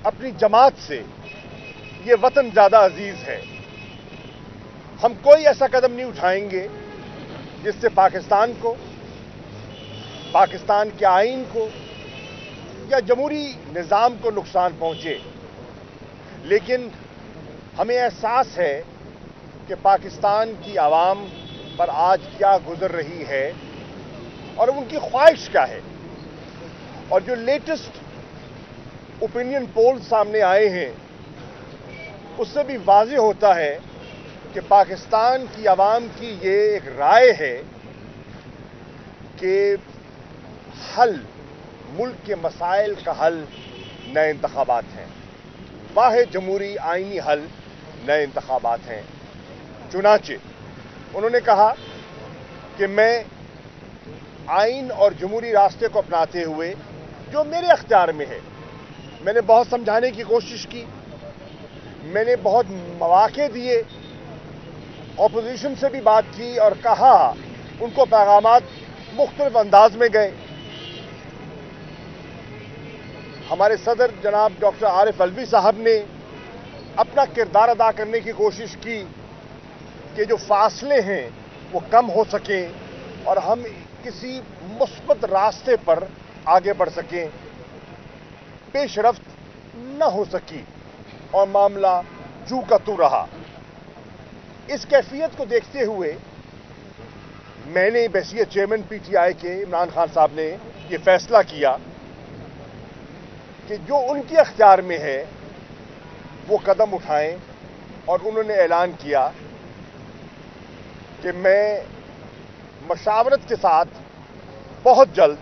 अपनी जमात से ये वतन ज़्यादा अजीज है। हम कोई ऐसा कदम नहीं उठाएंगे जिससे पाकिस्तान को, पाकिस्तान के आइन को या जमहूरी निज़ाम को नुकसान पहुंचे। लेकिन हमें एहसास है कि पाकिस्तान की आवाम पर आज क्या गुजर रही है और उनकी ख्वाहिश क्या है। और जो लेटेस्ट ओपिनियन पोल सामने आए हैं उससे भी वाज़ेह होता है कि पाकिस्तान की आवाम की ये एक राय है कि हल, मुल्क के मसाइल का हल नए इंतखाबात हैं। वाहिद जमहूरी आइनी हल नए इंतखाबात हैं। चुनाचे उन्होंने कहा कि मैं आइन और जमहूरी रास्ते को अपनाते हुए जो मेरे अख्तियार में है, मैंने बहुत समझाने की कोशिश की, मैंने बहुत मौके दिए, अपोजिशन से भी बात की और कहा, उनको पैगामात मुख्तलिफ अंदाज में गए। हमारे सदर जनाब डॉक्टर आरिफ अलवी साहब ने अपना किरदार अदा करने की कोशिश की कि जो फासले हैं वो कम हो सकें और हम किसी मुस्बत रास्ते पर आगे बढ़ सकें। पेशरफ्त न हो सकी और मामला जू का तू रहा। इस कैफियत को देखते हुए मैंने बहसीत चेयरमैन पीटीआई के इमरान खान साहब ने ये फैसला किया कि जो उनके अख्तियार में है वो कदम उठाएं। और उन्होंने ऐलान किया कि मैं मशावरत के साथ बहुत जल्द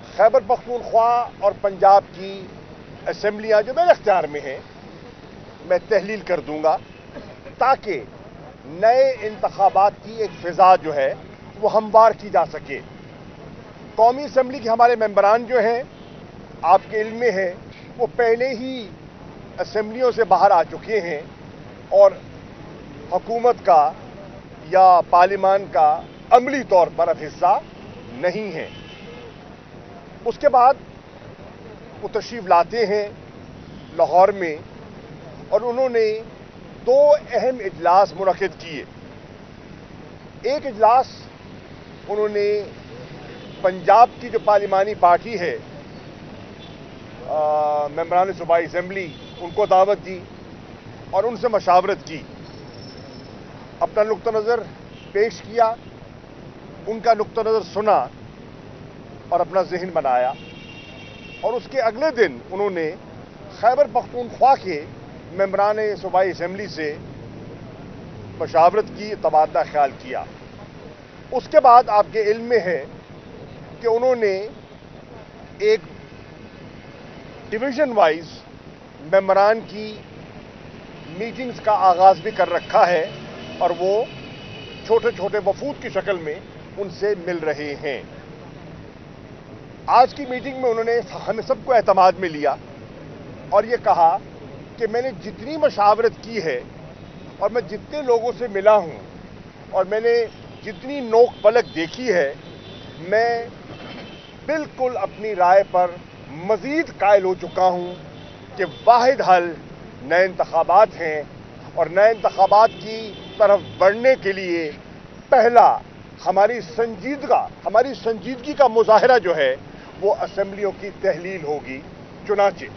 खैबर पख्तूनख्वा और पंजाब की असेंबलियां जो मेरे अख्तियार में हैं मैं तहलील कर दूंगा ताकि नए इंतखाबात की एक फिजा जो है वो हमवार की जा सके। कौमी असेंबली के हमारे मेंबरान जो हैं आपके इल्म में है वो पहले ही असेंबलियों से बाहर आ चुके हैं और हुकूमत का या पार्लियामान का अमली तौर पर अब हिस्सा नहीं है। उसके बाद वो तशरीफ लाते हैं लाहौर में और उन्होंने दो अहम इजलास मुनक्किद किए। एक इजलास उन्होंने पंजाब की जो पार्लिमानी पार्टी है मेंबरान सूबाई असेंबली उनको दावत दी और उनसे मशावरत की, अपना नुक्ता नज़र पेश किया, उनका नुक्ता नज़र सुना और अपना जहन बनाया। और उसके अगले दिन उन्होंने खैबर पख्तूनख्वा के मेंबरान सूबाई असेंबली से मशावरत की, तबादला ख्याल किया। उसके बाद आपके इल्म में है कि उन्होंने एक डिवीज़न वाइज मेंबरान की मीटिंग्स का आगाज़ भी कर रखा है और वो छोटे छोटे वफूद की शक्ल में उनसे मिल रहे हैं। आज की मीटिंग में उन्होंने हमें सबको एतमाद में लिया और ये कहा कि मैंने जितनी मशावरत की है और मैं जितने लोगों से मिला हूं और मैंने जितनी नोक पलक देखी है, मैं बिल्कुल अपनी राय पर मजीद कायल हो चुका हूं कि वाहिद हल नए इंतखाबात हैं और नए इंतखाबात की तरफ बढ़ने के लिए पहला हमारी संजीदगी का मुजाहरा जो है वो असेंबलियों की तहलील होगी। चुनाचे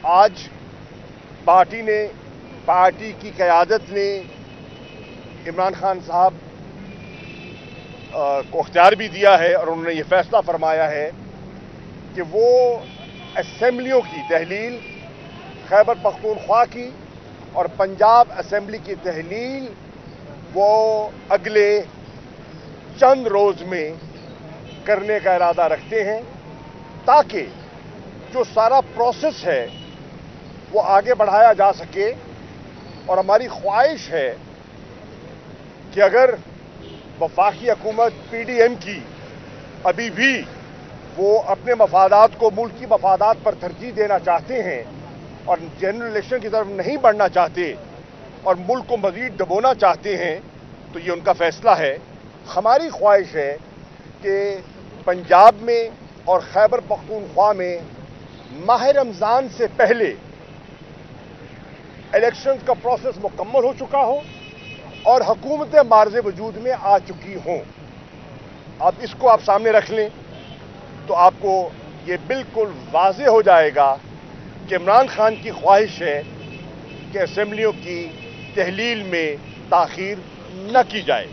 आज पार्टी की क़यादत ने इमरान खान साहब को इख्तियार भी दिया है और उन्होंने ये फैसला फरमाया है कि वो असेंबलियों की तहलील, खैबर पख्तूनख्वा की और पंजाब असेंबली की तहलील वो अगले चंद रोज़ में करने का इरादा रखते हैं ताकि जो सारा प्रोसेस है वो आगे बढ़ाया जा सके। और हमारी ख्वाहिश है कि अगर वफाकी हुकूमत पीडीएम की अभी भी वो अपने मफादात को मुल्क की मफादात पर तरजीह देना चाहते हैं और जनरल इलेक्शन की तरफ नहीं बढ़ना चाहते और मुल्क को मजीद दबोना चाहते हैं तो ये उनका फैसला है। हमारी ख्वाहिश है कि पंजाब में और खैबर पख्तूनख्वा में माह रमजान से पहले इलेक्शंस का प्रोसेस मुकम्मल हो चुका हो और हुकूमतें मार्ज़े वजूद में आ चुकी हों। अब इसको आप सामने रख लें तो आपको ये बिल्कुल वाज़े हो जाएगा कि इमरान खान की ख्वाहिश है कि असेंबलियों की तहलील में ताख़ीर न की जाए।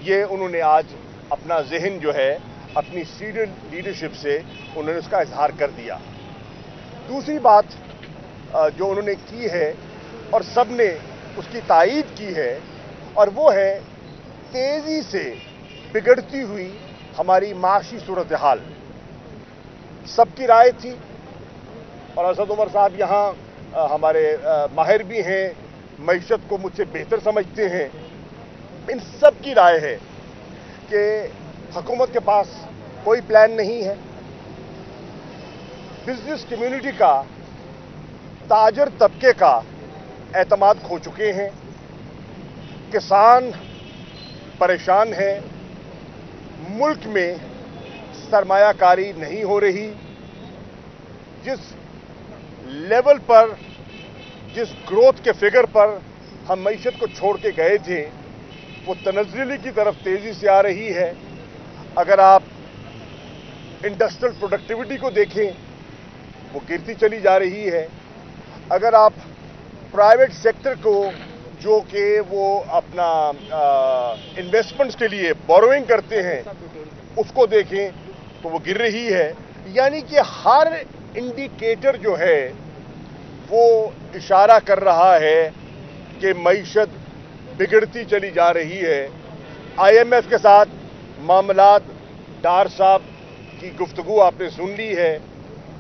ये उन्होंने आज अपना जहन जो है अपनी सीनियर लीडरशिप से उन्होंने उसका इजहार कर दिया। दूसरी बात जो उन्होंने की है और सबने उसकी तायीद की है और वो है तेज़ी से बिगड़ती हुई हमारी माशी सूरत हाल। सबकी राय थी और असद उमर साहब यहाँ हमारे माहिर भी हैं, मईशत को मुझसे बेहतर समझते हैं। इन सब की राय है कि हुकूमत के पास कोई प्लान नहीं है। बिजनेस कम्युनिटी का, ताजर तबके का एतमाद खो चुके हैं। किसान परेशान है। मुल्क में सरमायाकारी नहीं हो रही। जिस लेवल पर, जिस ग्रोथ के फिगर पर हम मईशत को छोड़ के गए थे वो तनज़्ज़ुली की तरफ तेजी से आ रही है। अगर आप इंडस्ट्रियल प्रोडक्टिविटी को देखें वो गिरती चली जा रही है। अगर आप प्राइवेट सेक्टर को जो कि वो अपना इन्वेस्टमेंट्स के लिए बोरोइंग करते हैं उसको देखें तो वो गिर रही है। यानी कि हर इंडिकेटर जो है वो इशारा कर रहा है कि मईशत बिगड़ती चली जा रही है। IMF के साथ मामलात, डार साहब की गुफ्तगू आपने सुन ली है,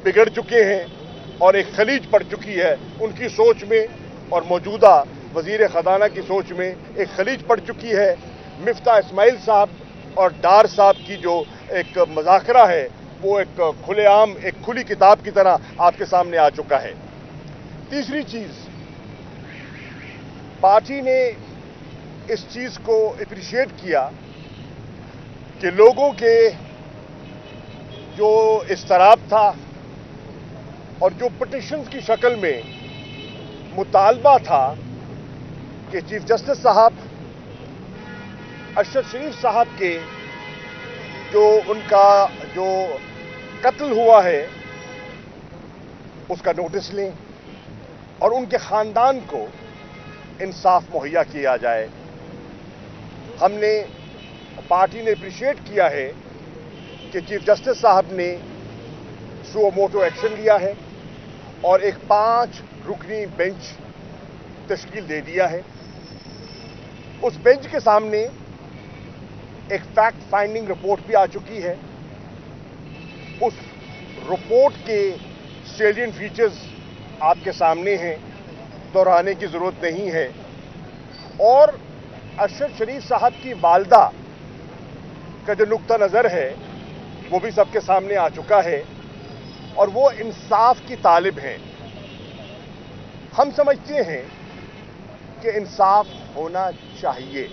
बिगड़ चुके हैं और एक खलीज पड़ चुकी है उनकी सोच में और मौजूदा वजीर खजाना की सोच में एक खलीज पड़ चुकी है। मिफ्ता इस्माइल साहब और डार साहब की जो एक मुज़ाकरा है वो एक खुलेआम, एक खुली किताब की तरह आपके सामने आ चुका है। तीसरी चीज, पार्टी ने इस चीज को एप्रिशिएट किया कि लोगों के जो इस्तराब था और जो पिटिशंस की शक्ल में मुतालबा था कि चीफ जस्टिस साहब अरशद शरीफ साहब के जो उनका जो कत्ल हुआ है उसका नोटिस लें और उनके खानदान को इंसाफ मुहैया किया जाए। हमने, पार्टी ने अप्रिशिएट किया है कि चीफ जस्टिस साहब ने सुओ मोटो एक्शन लिया है और एक 5 रुकनी बेंच तश्कील दे दिया है। उस बेंच के सामने एक फैक्ट फाइंडिंग रिपोर्ट भी आ चुकी है। उस रिपोर्ट के सैलिएंट फीचर्स आपके सामने हैं, दोहराने की जरूरत नहीं है। और अरशद शरीफ साहब की वालदा का जो नुक्ता नजर है वो भी सबके सामने आ चुका है और वो इंसाफ की तालिब हैं। हम समझते हैं कि इंसाफ होना चाहिए।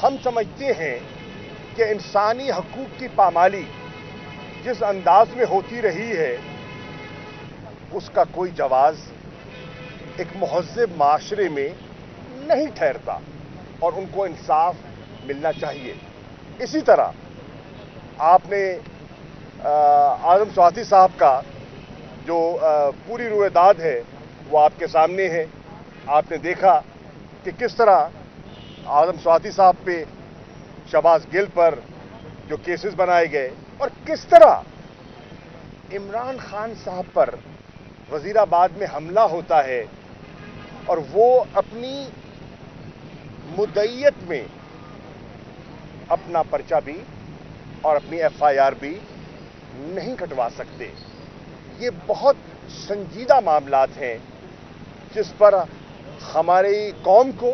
हम समझते हैं कि इंसानी हकूक की पामाली जिस अंदाज में होती रही है उसका कोई जवाज एक मुहज़्ज़ब माशरे में नहीं ठहरता और उनको इंसाफ मिलना चाहिए। इसी तरह आपने आज़म स्वाति साहब का जो पूरी रुएदाद है वो आपके सामने है। आपने देखा कि किस तरह आज़म स्वाति साहब पे, शहबाज गिल पर जो केसेस बनाए गए और किस तरह इमरान खान साहब पर वजीराबाद में हमला होता है और वो अपनी मुद्दईयत में अपना पर्चा भी और अपनी FIR भी नहीं कटवा सकते। ये बहुत संजीदा मामलात हैं जिस पर हमारी कौम को,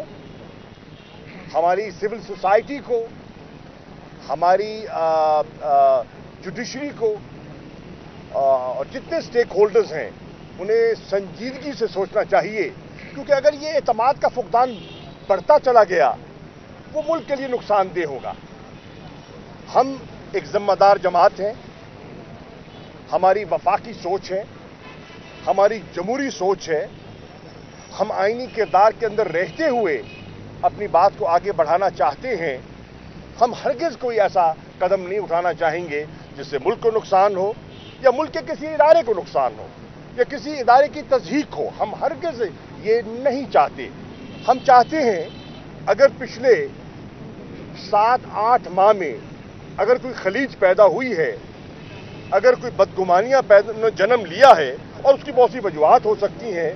हमारी सिविल सोसाइटी को, हमारी जुडिशरी को और जितने स्टेक होल्डर्स हैं उन्हें संजीदगी से सोचना चाहिए, क्योंकि अगर ये एतमाद का फुकदान बढ़ता चला गया वो मुल्क के लिए नुकसानदेह होगा। हम एक जिम्मेदार जमात हैं, ہماری وفاقی سوچ ہے، ہماری جمہوری سوچ ہے. ہم آئینی کردار کے اندر رہتے ہوئے اپنی بات کو آگے بڑھانا چاہتے ہیں. ہم ہرگز کوئی ایسا قدم نہیں اٹھانا چاہیں گے جس سے ملک کو نقصان ہو یا ملک کے کسی ادارے کو نقصان ہو یا کسی ادارے کی تضحیک ہو. ہم ہرگز یہ نہیں چاہتے. ہم چاہتے ہیں اگر پچھلے 7-8 ماہ میں اگر کوئی خلیج پیدا ہوئی ہے، اگر کوئی بدگمانیاں جنم لیا ہے، اور اس کی بہت سی وجوہات ہو سکتی ہیں،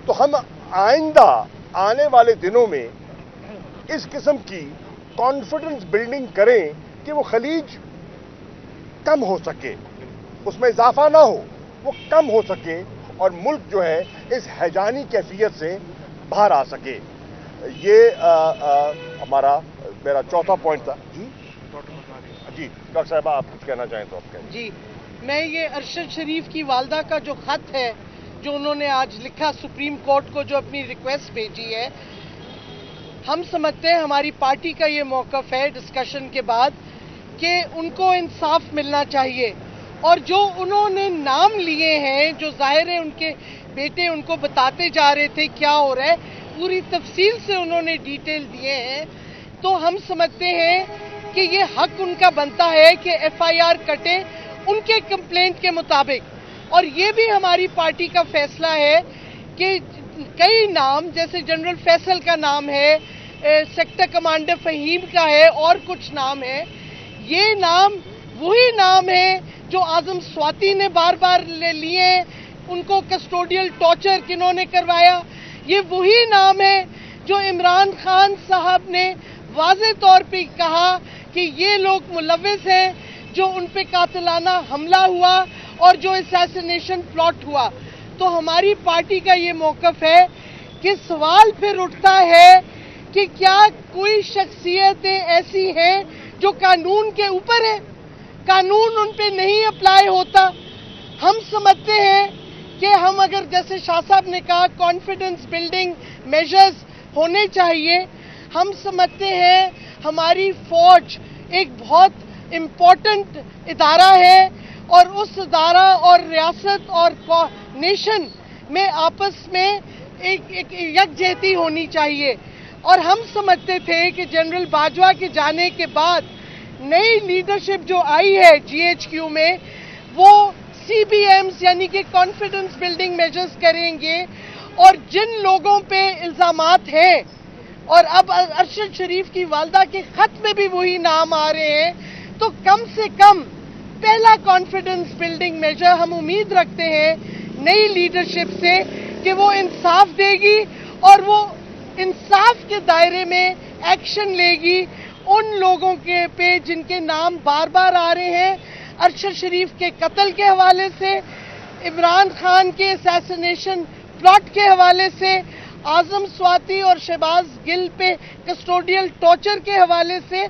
تو ہم آئندہ آنے والے دنوں میں اس قسم کی کانفیڈنس بلڈنگ کریں کہ وہ خلیج کم ہو سکے، اس میں اضافہ نہ ہو، وہ کم ہو سکے اور ملک جو ہے اس ہیجانی کیفیت سے باہر آ سکے. یہ میرا چوتھا پوائنٹ تھا. جی ڈاکٹر صاحبہ آپ کچھ کہنا چاہیں تو آپ کہیں. جی، میں یہ ارشد شریف کی والدہ کا جو خط ہے جو انہوں نے آج لکھا سپریم کورٹ کو، جو اپنی ریکویسٹ بھیجی ہے، ہم سمجھتے ہیں ہماری پارٹی کا یہ موقف ہے ڈسکشن کے بعد کہ ان کو انصاف ملنا چاہیے. اور جو انہوں نے نام لیے ہیں، جو ظاہر ہے ان کے بیٹے ان کو بتاتے جا رہے تھے کیا ہو رہا ہے، پوری تفصیل سے انہوں نے ڈیٹیل دیے ہیں، تو ہم سمجھتے ہیں کہ یہ حق ان کا بنتا ہے کہ ایف آئی آر کٹے ان کے کمپلینٹ کے مطابق. اور یہ بھی ہماری پارٹی کا فیصلہ ہے کہ کئی نام جیسے جنرل فیصل کا نام ہے، سیکٹر کمانڈر فہیم کا ہے، اور کچھ نام ہے، یہ نام وہی نام ہے جو اعظم سواتی نے بار بار لیے ہیں. ان کو کسٹوڈیل ٹارچر کنہوں نے کروایا، یہ وہی نام ہے جو عمران خان صاحب نے واضح طور پہ کہا کہ یہ لوگ ملوث ہیں، جو ان پہ قاتلانہ حملہ ہوا اور جو اسیسینیشن پلاٹ ہوا. تو ہماری پارٹی کا یہ موقف ہے کہ سوال پھر اٹھتا ہے کہ کیا کوئی شخصیتیں ایسی ہیں جو قانون کے اوپر ہے، قانون ان پہ نہیں اپلائی ہوتا. ہم سمجھتے ہیں کہ ہم اگر جیسے شاہ صاحب نے کہا کانفیڈنس بلڈنگ میجرز ہونے چاہیے. ہم سمجھتے ہیں ہماری فوج ایک بہت امپورٹنٹ ادارہ ہے اور اس ادارہ اور ریاست اور نیشن میں آپس میں ایک یکجہتی ہونی چاہیے. اور ہم سمجھتے تھے کہ جنرل باجوہ کے جانے کے بعد نئی لیڈرشپ جو آئی ہے جی ایچ کیو میں، وہ سی بی ایمز یعنی کہ کانفیڈنس بلڈنگ میجرز کریں گے. اور جن لوگوں پہ الزامات ہیں، اور اب ارشد شریف کی والدہ کے خط میں بھی وہی نام آ رہے ہیں، تو کم سے کم پہلا کانفیڈنس بلڈنگ میجر ہم امید رکھتے ہیں نئی لیڈرشپ سے کہ وہ انصاف دے گی اور وہ انصاف کے دائرے میں ایکشن لے گی ان لوگوں کے پہ جن کے نام بار بار آ رہے ہیں. ارشد شریف کے قتل کے حوالے سے، عمران خان کے اسیسینیشن پلاٹ کے حوالے سے، اعظم سواتی اور شہباز گل پہ کسٹوڈیل ٹارچر کے حوالے سے،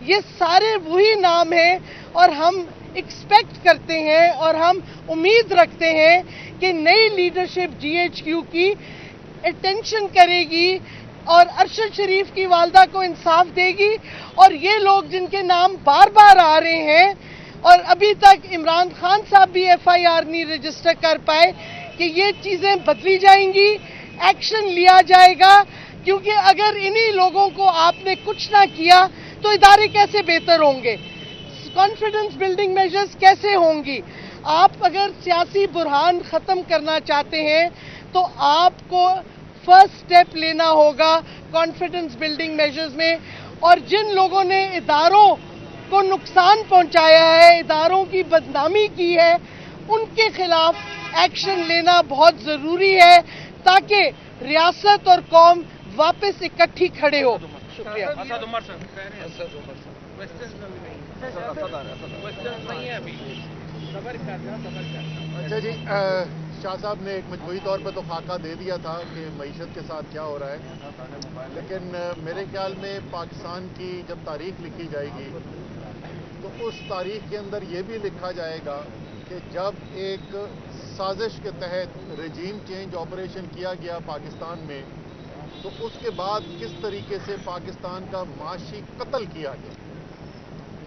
یہ سارے وہی نام ہیں. اور ہم ایکسپیکٹ کرتے ہیں اور ہم امید رکھتے ہیں کہ نئی لیڈرشپ جی ایچ کیو کی اٹینشن کرے گی اور ارشد شریف کی والدہ کو انصاف دے گی. اور یہ لوگ جن کے نام بار بار آ رہے ہیں، اور ابھی تک عمران خان صاحب بھی ایف آئی آر نہیں رجسٹر کر پائے، کہ یہ چیزیں بدلی جائیں گی، ایکشن لیا جائے گا. کیونکہ اگر انہی لوگوں کو آپ نے کچھ نہ کیا تو ادارے کیسے بہتر ہوں گے، کانفیڈنس بلڈنگ میجرز کیسے ہوں گی. آپ اگر سیاسی بحران ختم کرنا چاہتے ہیں تو آپ کو فرسٹ سٹیپ لینا ہوگا کانفیڈنس بلڈنگ میجرز میں. اور جن لوگوں نے اداروں کو نقصان پہنچایا ہے، اداروں کی بدنامی کی ہے، ان کے خلاف ایکشن لینا بہت ضروری ہے تاکہ ریاست اور قوم واپس اکٹھی کھڑے ہو. شکریہ. اچھا جی، شاہ صاحب نے ایک مجموعی طور پہ تو خاکہ دے دیا تھا کہ معیشت کے ساتھ کیا ہو رہا ہے، لیکن میرے خیال میں پاکستان کی جب تاریخ لکھی جائے گی تو اس تاریخ کے اندر یہ بھی لکھا جائے گا کہ جب ایک سازش کے تحت رجیم چینج آپریشن کیا گیا پاکستان میں، تو اس کے بعد کس طریقے سے پاکستان کا معاشی قتل کیا گیا.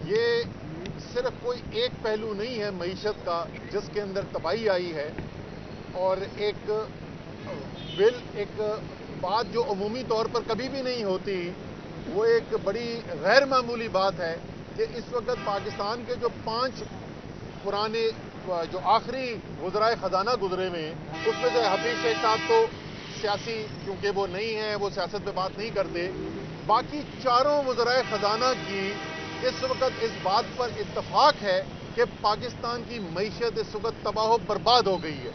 یہ सिर्फ कोई एक पहलू नहीं है मईशत का जिसके अंदर तबाही आई है, और एक बात जो अमूमी तौर पर कभी भी नहीं होती, वो एक बड़ी गैर मामूली बात है कि इस वक्त पाकिस्तान के जो 5 पुराने जो आखिरी वज़राए ख़जाना गुजरे हुए हैं, उसमें से हफीज़ शेख साहब तो सियासी क्योंकि वो नहीं है, वो सियासत पे बात नहीं करते, बाकी चारों वज़राए ख़जाना की इस वक्त इस बात पर इत्तफाक है कि पाकिस्तान की मईशत इस वक्त तबाह बर्बाद हो गई है।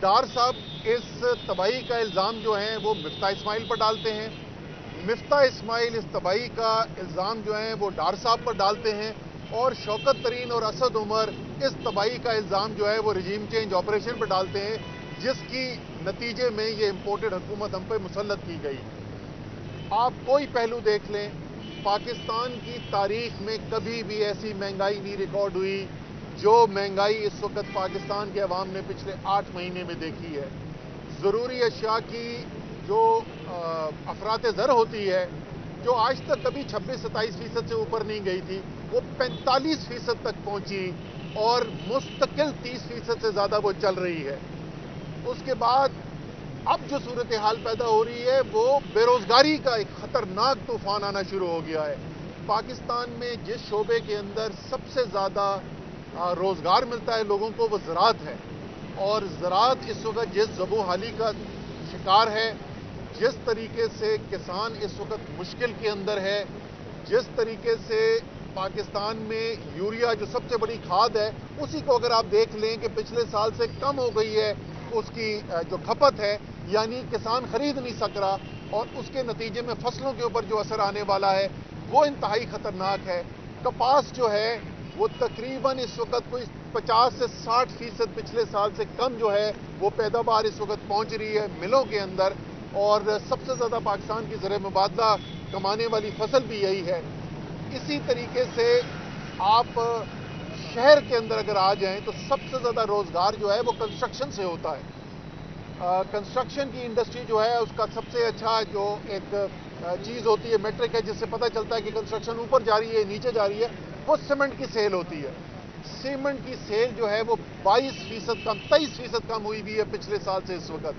डार साहब इस तबाही का इल्ज़ाम जो है वो मिफ्ता इस्माइल पर डालते हैं, मिफ्ता इस्माइल इस तबाही का इल्ज़ाम जो है वो डार साहब पर डालते हैं, और शौकत तरीन और असद उमर इस तबाही का इल्ज़ाम जो है वो रजीम चेंज ऑपरेशन पर डालते हैं, जिसकी नतीजे में ये इम्पोर्टेड हुकूमत हम पे मुसल्लत की गई। आप कोई पहलू देख लें, पाकिस्तान की तारीख में कभी भी ऐसी महंगाई नहीं रिकॉर्ड हुई जो महंगाई इस वक्त पाकिस्तान के अवाम ने पिछले 8 महीने में देखी है। ज़रूरी अशिया की जो अफरात ज़र होती है, जो आज तक कभी 26-27% से ऊपर नहीं गई थी, वो 45% तक पहुंची और मुस्तकिल 30% से ज़्यादा वो चल रही है। उसके बाद अब जो सूरत हाल पैदा हो रही है वो बेरोज़गारी का एक ख़तरनाक तूफ़ान आना शुरू हो गया है। पाकिस्तान में जिस शोबे के अंदर सबसे ज़्यादा रोज़गार मिलता है लोगों को, वो ज़राअत है, और ज़राअत इस वक्त जिस ज़बूहाली का शिकार है, जिस तरीके से किसान इस वक्त मुश्किल के अंदर है, जिस तरीके से पाकिस्तान में यूरिया जो सबसे बड़ी खाद है उसी को अगर आप देख लें कि पिछले साल से कम हो गई है उसकी जो खपत है, यानी किसान खरीद नहीं सक रहा, और उसके नतीजे में फसलों के ऊपर जो असर आने वाला है वो इंतहाई ख़तरनाक है। कपास जो है वो तकरीबन इस वक्त कोई 50 से 60% पिछले साल से कम जो है वो पैदावार इस वक्त पहुंच रही है मिलों के अंदर, और सबसे ज़्यादा पाकिस्तान की ज़र मुबादला कमाने वाली फसल भी यही है। इसी तरीके से आप शहर के अंदर अगर आ जाएं तो सबसे ज़्यादा रोज़गार जो है वो कंस्ट्रक्शन से होता है। कंस्ट्रक्शन की इंडस्ट्री जो है उसका सबसे अच्छा जो एक चीज़ होती है मेट्रिक है जिससे पता चलता है कि कंस्ट्रक्शन ऊपर जा रही है नीचे जा रही है, वो सीमेंट की सेल होती है। सीमेंट की सेल जो है वो 22% कम 23% कम हुई भी है पिछले साल से इस वक्त।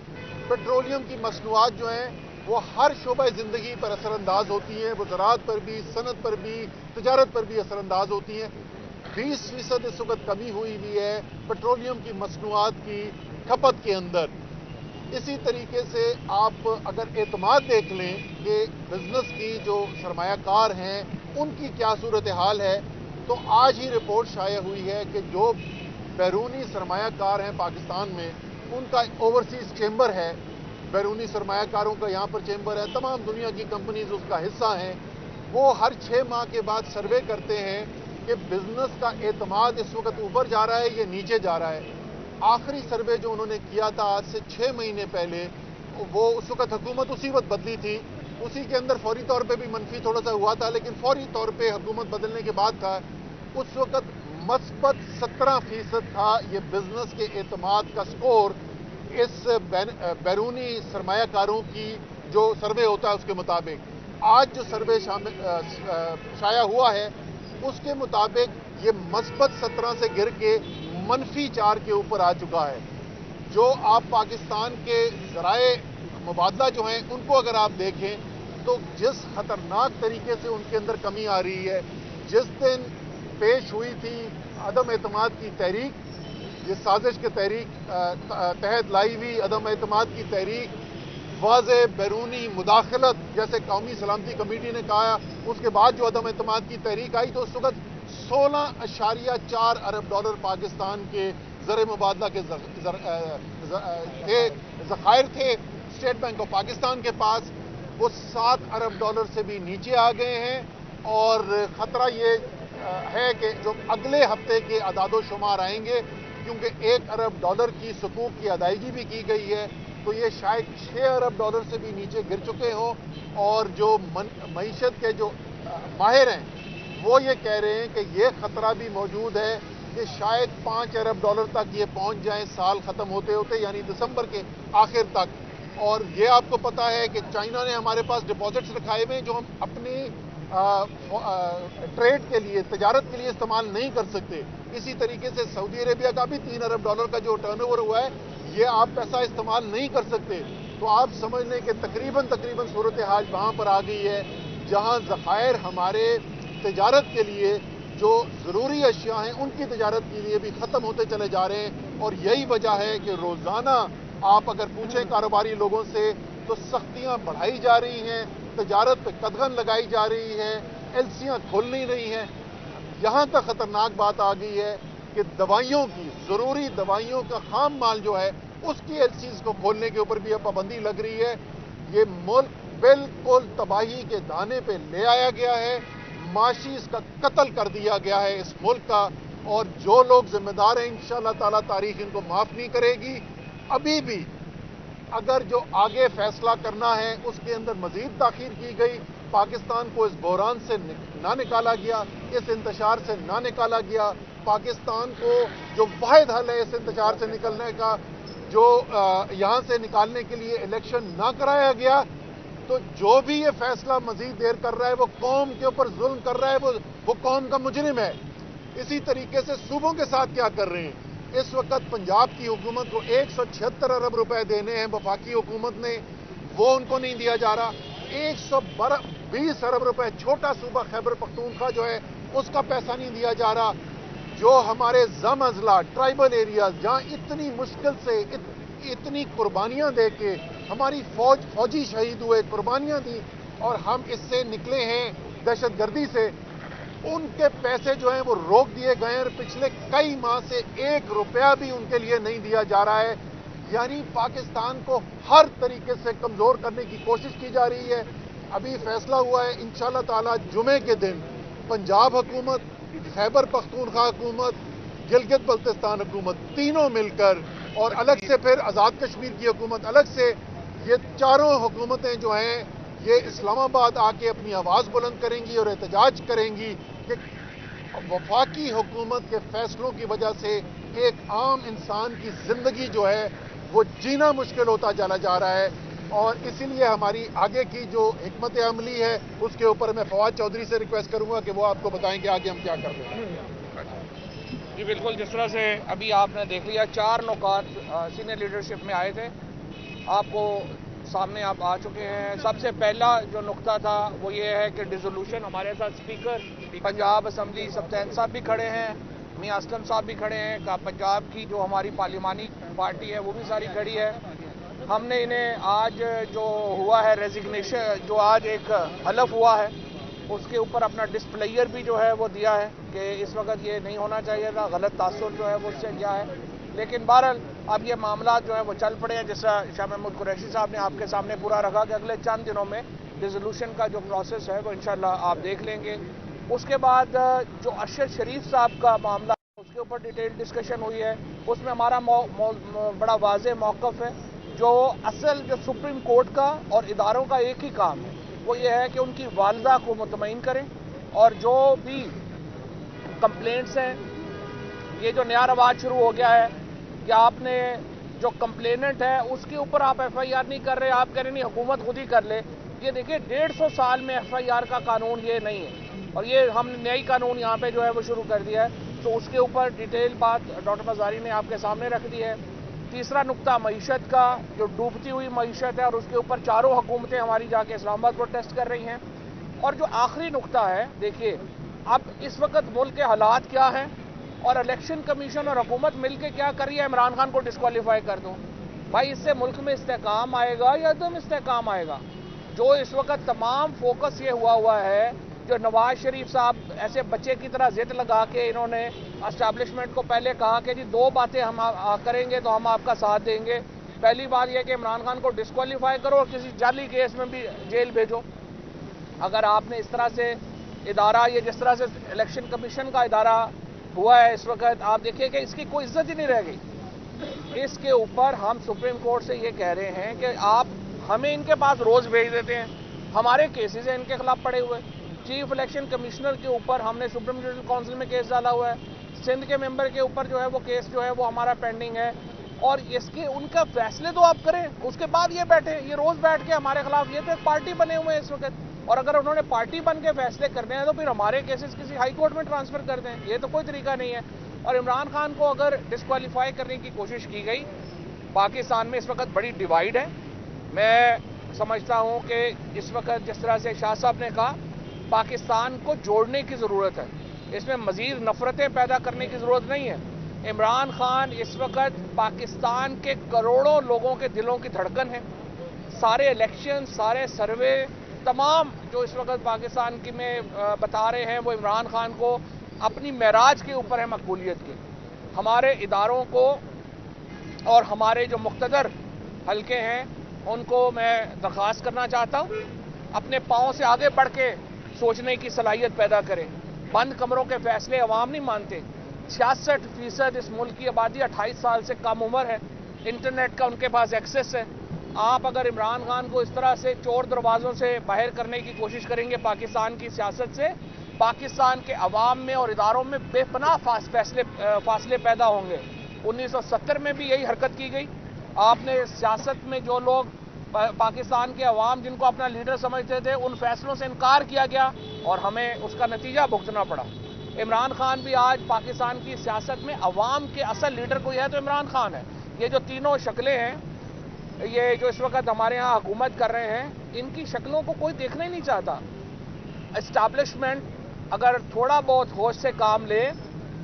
पेट्रोलियम की मसनूआत जो हैं वो हर शोबा ज़िंदगी पर असरअंदाज होती हैं, वो ज़राअत पर भी, सनत पर भी, तजारत पर भी असरअंदाज होती हैं। 20% इस वक्त कमी हुई भी है पेट्रोलियम की मसनूआत की खपत के अंदर। इसी तरीके से आप अगर एतमाद देख लें कि बिजनेस की जो सरमायाकार हैं उनकी क्या सूरत हाल है, तो आज ही रिपोर्ट शाया हुई है कि जो बैरूनी सरमायाकार हैं पाकिस्तान में, उनका ओवरसीज चेंबर है, बैरूनी सरमायाकारों का यहाँ पर चेंबर है, तमाम दुनिया की कंपनीज उसका हिस्सा हैं, वो हर 6 माह के बाद सर्वे करते हैं कि बिजनेस का एतमाद इस वक्त ऊपर जा रहा है या नीचे जा रहा है। आखिरी सर्वे जो उन्होंने किया था आज से 6 महीने पहले, वो उस वक्त हुकूमत उसी वक्त बदली थी, उसी के अंदर फौरी तौर पे भी मनफी थोड़ा सा हुआ था, लेकिन फौरी तौर पे हुकूमत बदलने के बाद था, उस वक्त मस्बत 17% था ये बिजनेस के एतमाद का स्कोर इस बैरूनी सरमायाकारों की जो सर्वे होता है उसके मुताबिक। आज जो सर्वे शाया हुआ है उसके मुताबिक ये मस्बत 17 से गिर के -4 के ऊपर आ चुका है। जो आप पाकिस्तान के ज़राए मुबादला जो हैं उनको अगर आप देखें तो जिस खतरनाक तरीके से उनके अंदर कमी आ रही है, जिस दिन पेश हुई थी अदम एतमाद की तहरीक, ये साजिश के तहत लाई हुई अदम एतमाद की तहरीक, वाज़े बैरूनी मुदाखलत जैसे कौमी सलामती कमेटी ने कहा, उसके बाद जो अदम एतमाद की तहरीक आई तो उस वक्त $16.4 अरब पाकिस्तान के ज़र मुबादला के ज़खायर थे स्टेट बैंक ऑफ पाकिस्तान के पास, वो $7 अरब से भी नीचे आ गए हैं। और ख़तरा ये है कि जो अगले हफ्ते के अदादो शुमार आएंगे, क्योंकि $1 अरब की सुकूक की अदायगी भी की गई है, तो ये शायद $6 अरब से भी नीचे गिर चुके हों। और जो मईशत के जो माहिर हैं वो ये कह रहे हैं कि ये ख़तरा भी मौजूद है कि शायद $5 अरब तक ये पहुंच जाएं साल ख़त्म होते होते, यानी दिसंबर के आखिर तक। और ये आपको पता है कि चाइना ने हमारे पास डिपॉजिट्स रखाए हुए हैं जो हम अपनी ट्रेड के लिए, तजारत के लिए इस्तेमाल नहीं कर सकते। इसी तरीके से सऊदी अरेबिया का भी $3 अरब का जो टर्नओवर हुआ है, ये आप पैसा इस्तेमाल नहीं कर सकते। तो आप समझ लें कि तकरीबन सूरत हाल वहाँ पर आ गई है जहाँ ज़खायर हमारे तजारत के लिए जो ज़रूरी अशिया हैं उनकी तजारत के लिए भी ख़त्म होते चले जा रहे हैं। और यही वजह है कि रोज़ाना आप अगर पूछें कारोबारी लोगों से तो सख्तियाँ बढ़ाई जा रही हैं, तजारत पे कदगन लगाई जा रही है, एलसियाँ खोल नहीं रही हैं। यहाँ तक ख़तरनाक बात आ गई है कि दवाइयों की, ज़रूरी दवाइयों का खाम माल जो है उसकी एलसीज को खोलने के ऊपर भी अब पाबंदी लग रही है। ये मुल्क बिल्कुल तबाही के दाने पे ले आया गया है, माशी इसका कत्ल कर दिया गया है इस मुल्क का। और जो लोग जिम्मेदार हैं इंशाअल्लाह ताला तारीख इनको माफ़ नहीं करेगी। अभी भी अगर जो आगे फैसला करना है उसके अंदर मजीद ताखीर की गई, पाकिस्तान को इस बहरान से ना निकाला गया, इस इंतशार से ना निकाला गया, पाकिस्तान को जो वाहिद हल है इस इंतशार से निकलने का, जो यहाँ से निकालने के लिए इलेक्शन ना कराया गया, तो जो भी ये फैसला मजीद देर कर रहा है वो कौम के ऊपर जुल्म कर रहा है, वो कौम का मुजरिम है। इसी तरीके से सूबों के साथ क्या कर रहे हैं, इस वक्त पंजाब की हुकूमत को 176 अरब रुपए देने हैं वफाकी हुकूमत ने, वो उनको नहीं दिया जा रहा। 120 अरब रुपए छोटा सूबा खैबर पख्तूनख्वा जो है उसका पैसा नहीं दिया जा रहा। जो हमारे जम अजला ट्राइबल एरियाज जहाँ इतनी मुश्किल से इतनी कुर्बानियाँ दे के हमारी फौजी शहीद हुए, कुर्बानियाँ दी और हम इससे निकले हैं दहशतगर्दी से, उनके पैसे जो हैं वो रोक दिए गए हैं। पिछले कई माह से 1 रुपया भी उनके लिए नहीं दिया जा रहा है। यानी पाकिस्तान को हर तरीके से कमज़ोर करने की कोशिश की जा रही है। अभी फैसला हुआ है इंशाअल्लाह ताला जुमे के दिन पंजाब हुकूमत, खैबर पख्तूनख्वा हुकूमत, गिलगित बल्तिस्तान हुकूमत तीनों मिलकर और अलग से फिर आज़ाद कश्मीर की हुकूमत अलग से, ये चारों हुकूमतें जो हैं ये इस्लामाबाद आके अपनी आवाज़ बुलंद करेंगी और एहतजाज करेंगी कि वफाकी हुकूमत के फैसलों की वजह से एक आम इंसान की ज़िंदगी जो है वो जीना मुश्किल होता चला जा रहा है। और इसीलिए हमारी आगे की जो हिकमत अमली है उसके ऊपर मैं फवाद चौधरी से रिक्वेस्ट करूंगा कि वो आपको बताएं कि आगे हम क्या कर रहे हैं। जी बिल्कुल, जिस तरह से अभी आपने देख लिया 4 नुकात सीनियर लीडरशिप में आए थे, आपको सामने आप आ चुके हैं। सबसे पहला जो नुक्ता था वो ये है कि डिसोल्यूशन, हमारे साथ स्पीकर पंजाब असम्बली सब्तैन साहब भी खड़े हैं, मियां असलम साहब भी खड़े हैं, पंजाब की जो हमारी पार्लिमानी पार्टी है वो भी सारी खड़ी है। हमने इन्हें आज जो हुआ है रेजिग्नेशन, जो आज एक हलफ हुआ है उसके ऊपर अपना डिस्प्लेयर भी जो है वो दिया है कि इस वक्त ये नहीं होना चाहिए था, गलत तासुर जो है वो उससे किया है। लेकिन बहरहाल अब ये मामला जो है वो चल पड़े हैं। जैसा शाह महमूद कुरैशी साहब ने आपके सामने पूरा रखा कि अगले चंद दिनों में डिसोल्यूशन का जो प्रोसेस है वो इंशाल्लाह आप देख लेंगे। उसके बाद जो अरशद शरीफ साहब का मामला उसके ऊपर डिटेल डिस्कशन हुई है, उसमें हमारा बड़ा वाज़ेह मौक़िफ़ है। जो असल जो सुप्रीम कोर्ट का और इदारों का एक ही काम है वो ये है कि उनकी वालदा को मुतमईन करें, और जो भी कंप्लेंट्स हैं, ये जो नया रवाज शुरू हो गया है कि आपने जो कंप्लेनेंट है उसके ऊपर आप FIR नहीं कर रहे, आप कह रहे नहीं हुकूमत खुद ही कर ले। ये देखिए 150 साल में FIR का कानून ये नहीं है, और ये हमने नई कानून यहाँ पे जो है वो शुरू कर दिया है। तो उसके ऊपर डिटेल बात डॉक्टर मज़ारी ने आपके सामने रख दी है। तीसरा नुक्ता मईशत का, जो डूबती हुई मईशत है और उसके ऊपर चारों हुकूमतें हमारी जाके इस्लामाबाद प्रोटेस्ट कर रही हैं। और जो आखिरी नुक्ता है, देखिए अब इस वक्त मुल्क के हालात क्या हैं और इलेक्शन कमीशन और हुकूमत मिलकर क्या कर रही है, इमरान खान को डिस्क्वालीफाई कर दो। भाई इससे मुल्क में इस्तेकाम आएगा या एकदम इस्तेकाम आएगा? जो इस वक्त तमाम फोकस ये हुआ है, जो नवाज शरीफ साहब ऐसे बच्चे की तरह जिद लगा के इन्होंने एस्टैब्लिशमेंट को पहले कहा कि जी 2 बातें हम करेंगे तो हम आपका साथ देंगे। पहली बात यह कि इमरान खान को डिस्क्वालीफाई करो और किसी जाली केस में भी जेल भेजो। अगर आपने इस तरह से इदारा, ये जिस तरह से इलेक्शन कमीशन का इदारा हुआ है इस वक्त, आप देखिए कि इसकी कोई इज्जत ही नहीं रह गई। इसके ऊपर हम सुप्रीम कोर्ट से ये कह रहे हैं कि आप हमें इनके पास रोज़ भेज देते हैं, हमारे केसेस हैं इनके खिलाफ पड़े हुए। चीफ इलेक्शन कमिश्नर के ऊपर हमने सुप्रीम जुडिशल काउंसिल में केस डाला हुआ है, सिंध के मेंबर के ऊपर जो है वो केस जो है वो हमारा पेंडिंग है। और इसके उनका फैसले तो आप करें, उसके बाद ये बैठे, ये रोज़ बैठ के हमारे खिलाफ, ये तो एक पार्टी बने हुए हैं इस वक्त। اور اگر انہوں نے پارٹی بن کے فیصلے کرنے ہیں تو پھر ہمارے کیسز کسی ہائی کورٹ میں ٹرانسفر کر دیں. یہ تو کوئی طریقہ نہیں ہے. اور عمران خان کو اگر ڈسکوالیفائی کرنے کی کوشش کی گئی، پاکستان میں اس وقت بڑی ڈیوائیڈ ہے. میں سمجھتا ہوں کہ اس وقت جس طرح سے شاہ صاحب نے کہا، پاکستان کو جوڑنے کی ضرورت ہے. اس میں مزید نفرتیں پیدا کرنے کی ضرورت نہیں ہے. عمران خان اس وقت پاکستان کے کروڑوں لوگوں کے دلوں کی دھڑکن ہے. سارے الیکشن، سارے سروے، تمام جو اس وقت پاکستان کی میں بتا رہے ہیں وہ عمران خان کو اپنی معراج کے اوپر ہے مقبولیت کے. ہمارے اداروں کو اور ہمارے جو مقتدر حلقے ہیں ان کو میں درخواست کرنا چاہتا ہوں، اپنے پاؤں سے آگے بڑھ کے سوچنے کی صلاحیت پیدا کریں. بند کمروں کے فیصلے عوام نہیں مانتے. 66% اس ملک کی آبادی 28 سال سے کم عمر ہے. انٹرنیٹ کا ان کے پاس ایکسیس ہے. آپ اگر عمران خان کو اس طرح سے چور دروازوں سے باہر کرنے کی کوشش کریں گے پاکستان کی سیاست سے، پاکستان کے عوام میں اور اداروں میں بے پناہ فاصلے پیدا ہوں گے. 1970 میں بھی یہی حرکت کی گئی. آپ نے سیاست میں جو لوگ پاکستان کے عوام جن کو اپنا لیڈر سمجھتے تھے، ان فیصلوں سے انکار کیا گیا اور ہمیں اس کا نتیجہ بھگتنا پڑا. عمران خان بھی آج پاکستان کی سیاست میں عوام کے اصل لیڈر کوئی ہے تو عمران خان ہے. یہ جو تینوں شکلیں ہیں، یہ جو اس وقت ہمارے ہاں حکومت کر رہے ہیں، ان کی شکلوں کو کوئی دیکھنا ہی نہیں چاہتا. اسٹیبلشمنٹ اگر تھوڑا بہت ہوش سے کام لے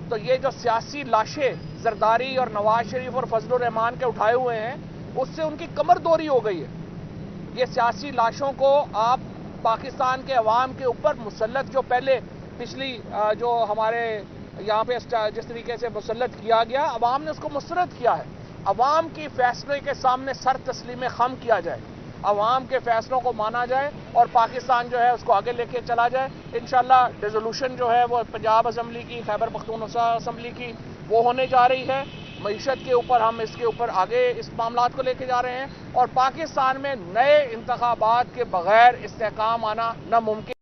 تو یہ جو سیاسی لاشیں زرداری اور نواز شریف اور فضل الرحمان کے اٹھائے ہوئے ہیں، اس سے ان کی کمر دوری ہو گئی ہے. یہ سیاسی لاشوں کو آپ پاکستان کے عوام کے اوپر مسلط، جو پہلے پچھلی جو ہمارے یہاں پہ جس طریقے سے مسلط کیا گیا، عوام نے اس کو مسترد کیا ہے. عوام کی فیصلے کے سامنے سر تسلیم خم کیا جائے، عوام کے فیصلوں کو مانا جائے اور پاکستان جو ہے اس کو آگے لے کے چلا جائے. انشاءاللہ ریزولوشن جو ہے وہ پنجاب اسمبلی کی، خیبر پختونخوا اسمبلی کی وہ ہونے جا رہی ہے. معیشت کے اوپر ہم اس کے اوپر آگے اس معاملات کو لے کے جا رہے ہیں اور پاکستان میں نئے انتخابات کے بغیر استحکام آنا ناممکن